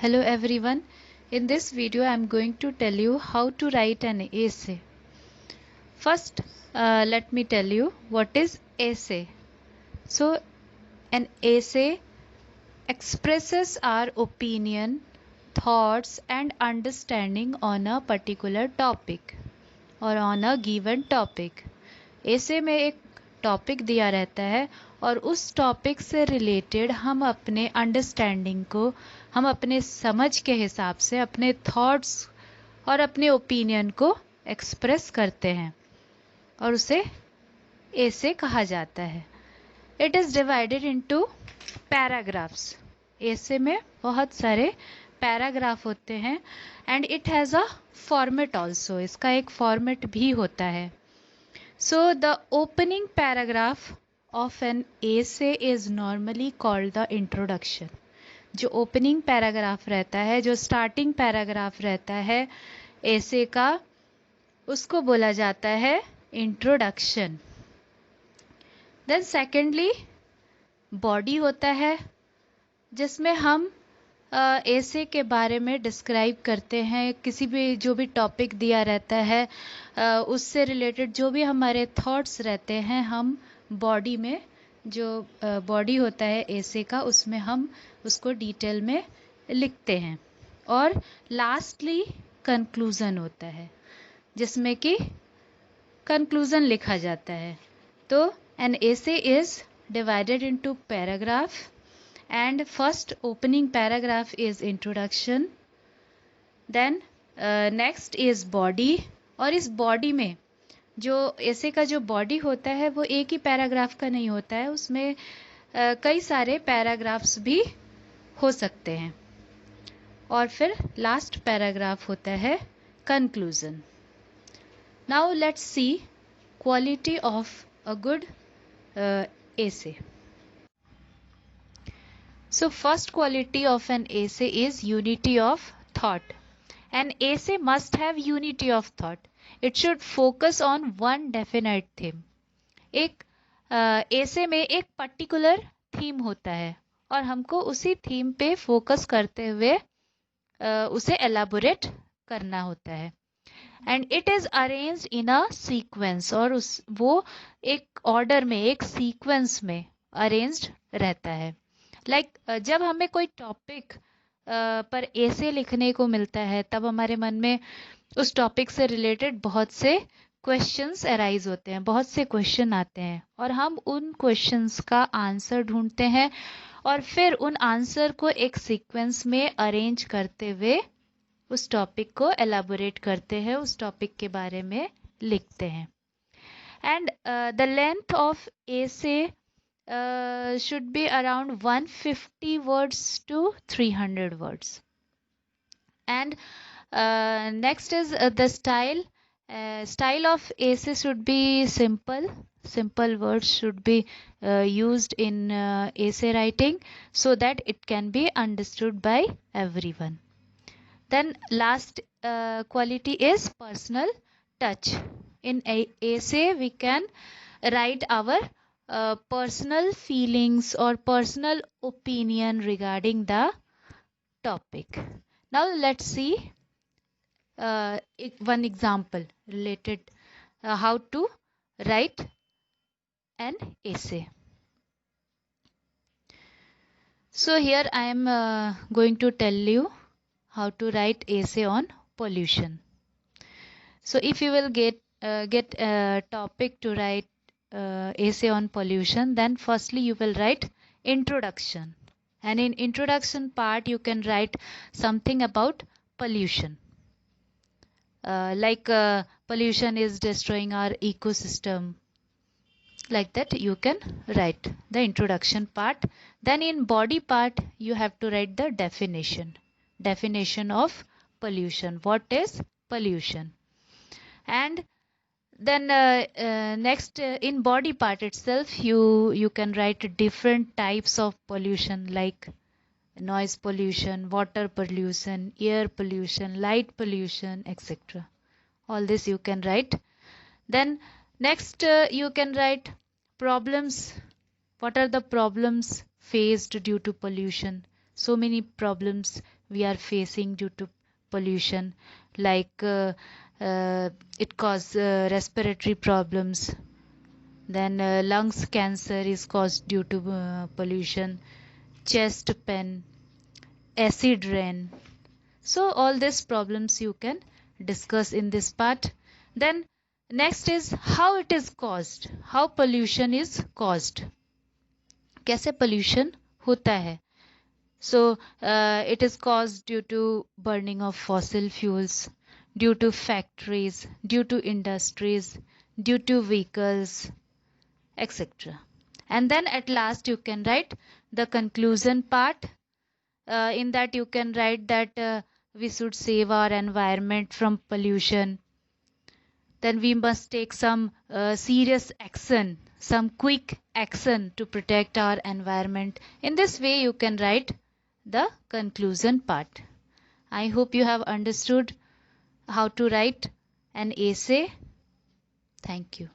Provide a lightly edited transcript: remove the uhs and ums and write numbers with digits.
Hello everyone. In this video I am going to tell you how to write an essay. First, let me tell you what is essay. So, an essay expresses our opinion, thoughts and understanding on a particular topic or on a given topic. ऐसे में एक topic दिया रहता है और उस topic से related हम अपने अंडरस्टैंडिंग को, हम अपने समझ के हिसाब से अपने थॉट्स और अपने ओपिनियन को एक्सप्रेस करते हैं और उसे ऐसे कहा जाता है. It is divided into paragraphs. ऐसे में बहुत सारे पैराग्राफ होते हैं and it has a format also. इसका एक फॉर्मेट भी होता है. So the opening paragraph of an essay is normally called the introduction. जो opening paragraph रहता है, जो starting paragraph रहता है essay का, उसको बोला जाता है introduction. Then secondly, body होता है जिसमें हम ऐसे के बारे में डिस्क्राइब करते हैं. किसी भी जो भी टॉपिक दिया रहता है उससे रिलेटेड जो भी हमारे थॉट्स रहते हैं, हम बॉडी में, जो बॉडी होता है ऐसे का, उसमें हम उसको डिटेल में लिखते हैं. और लास्टली कंक्लूज़न होता है जिसमें कि कंक्लूज़न लिखा जाता है. तो an essay is divided into paragraph and first opening paragraph is introduction, then next is body. और इस बॉडी में जो ऐसे का जो बॉडी होता है वो एक ही पैराग्राफ का नहीं होता है, उसमें कई सारे पैराग्राफ्स भी हो सकते हैं. और फिर लास्ट पैराग्राफ होता है conclusion. Now let's see quality of a good essay. So first quality of an essay is unity of thought. An essay must have unity of thought. It should focus on one definite theme. एक essay में एक particular theme होता है और हमको उसी theme पे focus करते हुए उसे elaborate करना होता है. And it is arranged in a sequence. और वो एक order में, एक sequence में arranged रहता है. जब हमें कोई टॉपिक पर ऐसे लिखने को मिलता है तब हमारे मन में उस टॉपिक से रिलेटेड बहुत से क्वेश्चंस अराइज होते हैं, बहुत से क्वेश्चन आते हैं और हम उन क्वेश्चंस का आंसर ढूंढते हैं और फिर उन आंसर को एक सीक्वेंस में अरेंज करते हुए उस टॉपिक को एलाबोरेट करते हैं, उस टॉपिक के बारे में लिखते हैं. And the length of essay should be around 150 words to 300 words. And next is the style. Style of essay should be simple. Simple words should be used in essay writing so that it can be understood by everyone. Then last quality is personal touch. In essay we can write our personal feelings or personal opinion regarding the topic. Now let's see one example related how to write an essay. So here I am going to tell you how to write essay on pollution. So if you will get a topic to write essay on pollution, then firstly you will write introduction, and in introduction part you can write something about pollution, pollution is destroying our ecosystem, like that you can write the introduction part. Then in body part you have to write the definition of pollution, what is pollution. And then next in body part itself you can write different types of pollution like noise pollution, water pollution, air pollution, light pollution, etc. All this you can write. Then next you can write problems. What are the problems faced due to pollution? So many problems we are facing due to pollution, like it causes respiratory problems, then lungs cancer is caused due to pollution, chest pain, acid rain. So all these problems you can discuss in this part. Then next is how it is caused, how pollution is caused, कैसे pollution होता है. So it is caused due to burning of fossil fuels, due to factories, due to industries, due to vehicles, etc. And then at last you can write the conclusion part. In that you can write that we should save our environment from pollution. Then we must take some serious action, some quick action to protect our environment. In this way you can write the conclusion part. I hope you have understood how to write an essay. Thank you.